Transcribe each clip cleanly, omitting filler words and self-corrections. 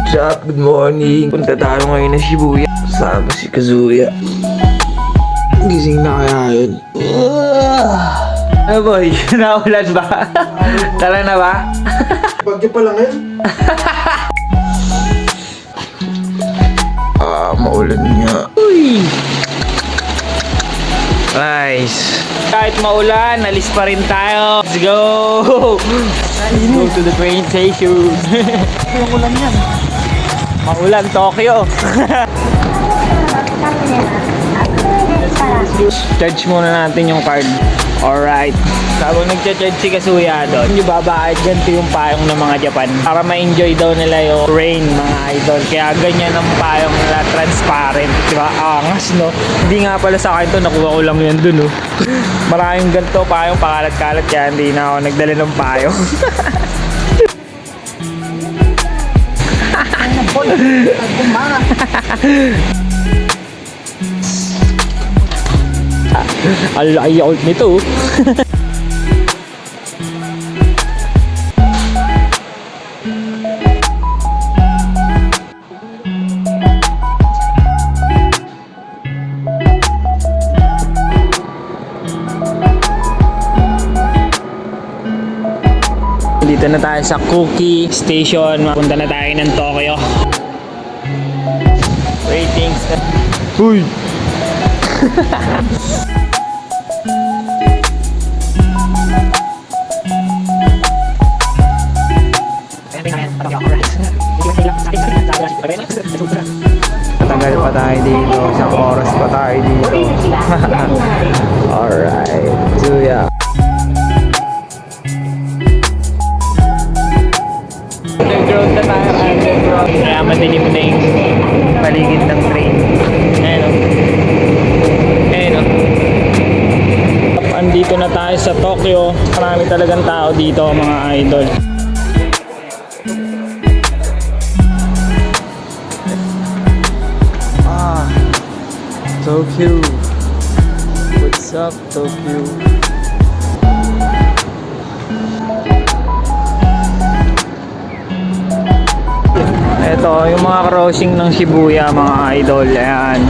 Sup, good morning. Punta tayo ngayon na Shibuya. Sama si Kazuya. Gising na kaya yun? Ano boy? Naulan ba? Tara na ba? Bagyo pa lang yan. Maulan nga. Uy! Nice. Kahit maulan, alis pa rin tayo. Let's go! Let's go to the train station. Yung ulan yan. Maulan, Tokyo. Charge muna natin yung card. Alright. Habang nagcha-charge si Kazuya doon, yung babayad ganito yung payong ng mga Japan para ma-enjoy daw nila yung rain, mga idol. Kaya ganyan ang payong nila, transparent. Diba? Angas, no? Hindi nga pala sa akin to, nakuha ko lang yan dun, no? Maraming ganito payong, pakalat-kalat, kaya hindi na ako nagdala ng payong. Ang layout nito. Dito na tayo sa Kuki Station. Punta na tayo ng Tokyo. Waiting. Uy! Tagal pa tayo dito, isang oras pa tayo dito. Alright, Zuya. Underground na tayo, underground. Kaya madilim na yung paligid ng train. Ayan o. Ayan o. Andito na tayo sa Tokyo. Marami talagang tao dito, mga idol. Tokyo. What's up, Tokyo? Ito, yung mga crossing ng Shibuya, mga idol. Ayan.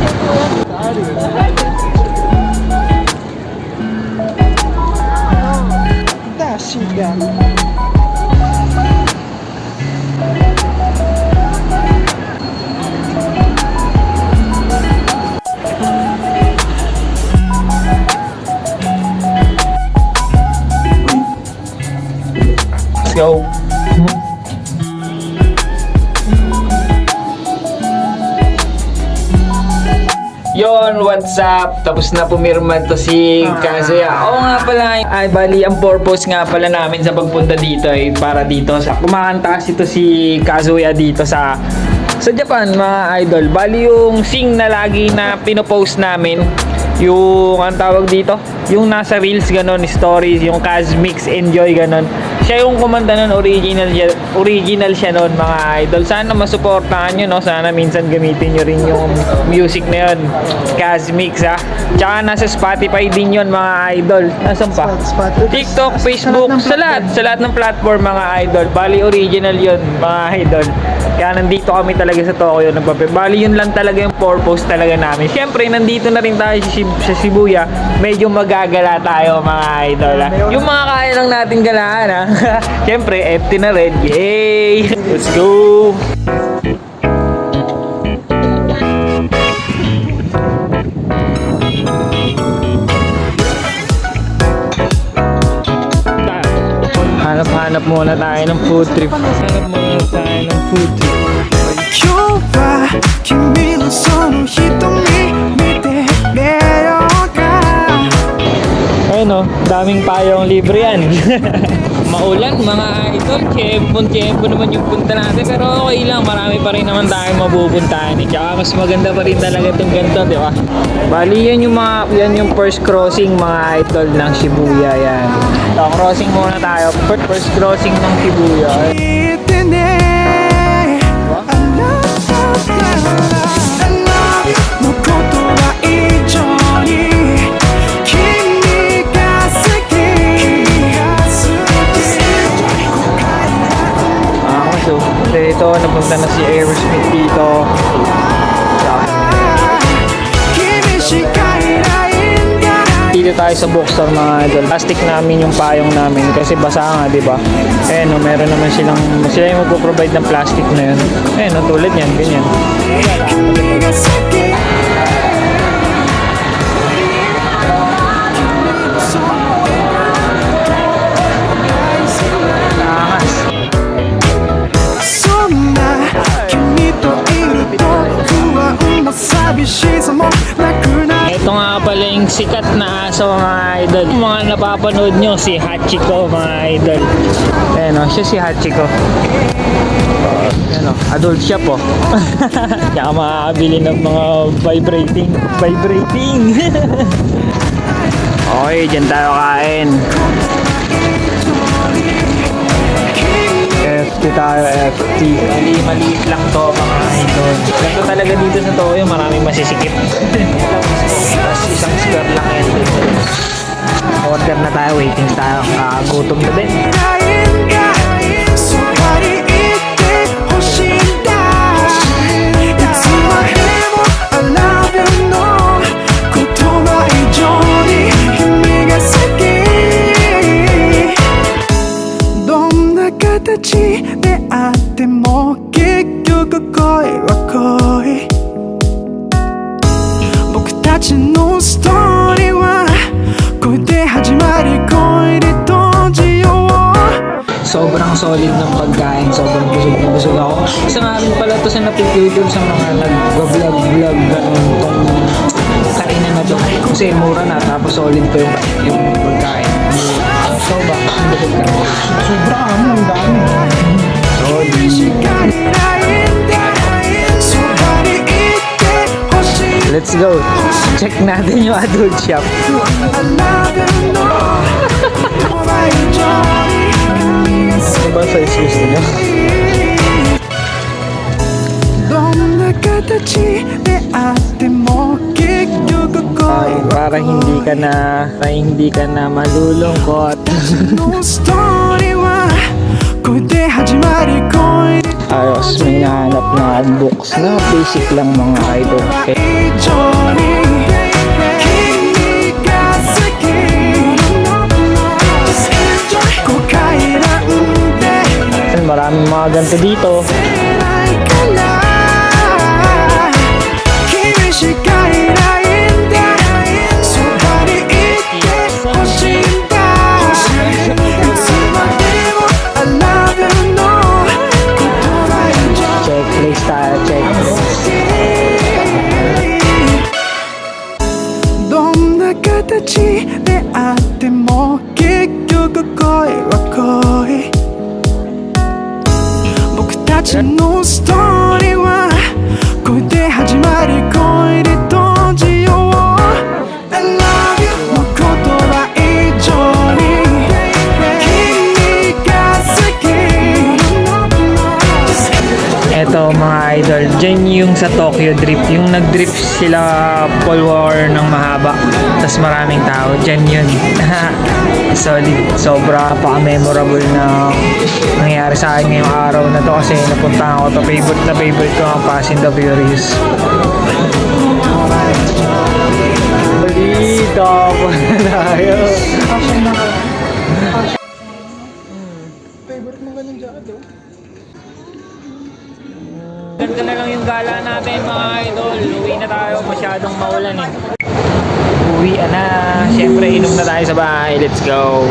Let's go. Yon, what's up? Tapos na pumirma to si Kazuya. Oo nga pala. Ay, bali, ang purpose nga pala namin sa pagpunta dito ay para dito sa kumakanta ito si Kazuya dito sa Japan, mga idol. Bali, yung sing na lagi na pinopost namin, yung ang tawag dito, yung nasa reels ganon, stories, yung Kazmix Enjoy ganon. Siya yung kumanta nun, original siya nun, mga idol. Sana masuportahan nyo, no? Sana minsan gamitin nyo rin yung music na yun. Kazmix, ha? Tsaka nasa Spotify din yun, mga idol. Nasaan pa? TikTok, Facebook, sa lahat ng platform, mga idol. Bali, original yun, mga idol. Kaya nandito kami talaga sa Tokyo. Bali, yun lang talaga yung purpose talaga namin. Siyempre, nandito na rin tayo sa Shibuya. Medyo magagala tayo, mga idol, ha? Yung mga kaya lang natin galaan, ha? Siyempre, empty na red. Yay! Let's go! Hanap muna tayo ng food trip. Hanap muna tayo ng food trip. Ayun o, daming payong libre yan. Maulan, mga idol. Tiyempo naman yung punta natin. Pero okay lang, marami pa rin naman tayong mapupuntahan. Tsaka mas maganda pa rin talaga itong ganito, di ba? Bali, yan yung first crossing, mga idol, ng Shibuya. Yan. So, crossing muna tayo. First crossing ng Shibuya. Ito, kumanta na si Aerosmith dito. Dito tayo sa bookstore mga idol. Plastic namin yung payong namin kasi basa nga, di ba? Ayan, no, meron naman sila yung magpo-provide ng plastic na yun. Ayan, no, tulad yan, ganyan. Angas. Ito nga pala yung sikat na aso mga idol. Mga napapanood nyo si Hachiko mga idol. Ayan o, siya si Hachiko. Ayan o, adult siya po. Kaya makakabili ng mga vibrating. Okay, dyan tayo kain. FT tayo, FT. Maliit lang to mga idol. Ganito talaga dito sa Tokyo, maraming masisikip. Tapos isang square lang yan dito. Order na tayo, waiting tayo. Gutom na din. Sobrang solid ng pagkain, sobrang busog na busog ako. Isa nga rin pala to sa napipilitin sa mga nag-vlog tong kainan na to. Kasi mura na, tapos solid pa yung pagkain. So ba? Sobrang ang dami. Let's go. Check natin yung adult shop. Ano ba size gusto niyo? Para hindi ka na malulungkot. Ayos, may nahanap na books na basic lang mga idol. Maraming mga ganito dito. Check place tayo, check. No storyは恋で始まり恋で閉じよう I love you の言葉以上に君が好き Eto mga idol, dyan yung sa Tokyo Drift. Yung nag-drift sila Paul Walker ng mahaba. Tapos maraming tao. Dyan yun. Solid. Sobra napaka-memorable na nangyari sa akin ngayong araw na to kasi napuntahan ko to. Favorite ko ang Fast and the Furious. Balita pa na tayo. Favorite mo ganun jacket, oh? Ganda na lang yung gala natin mga idol. Uwi na tayo. Masyadong maulan eh. Uwi na. Siyempre inom na tayo sa bahay. Let's go.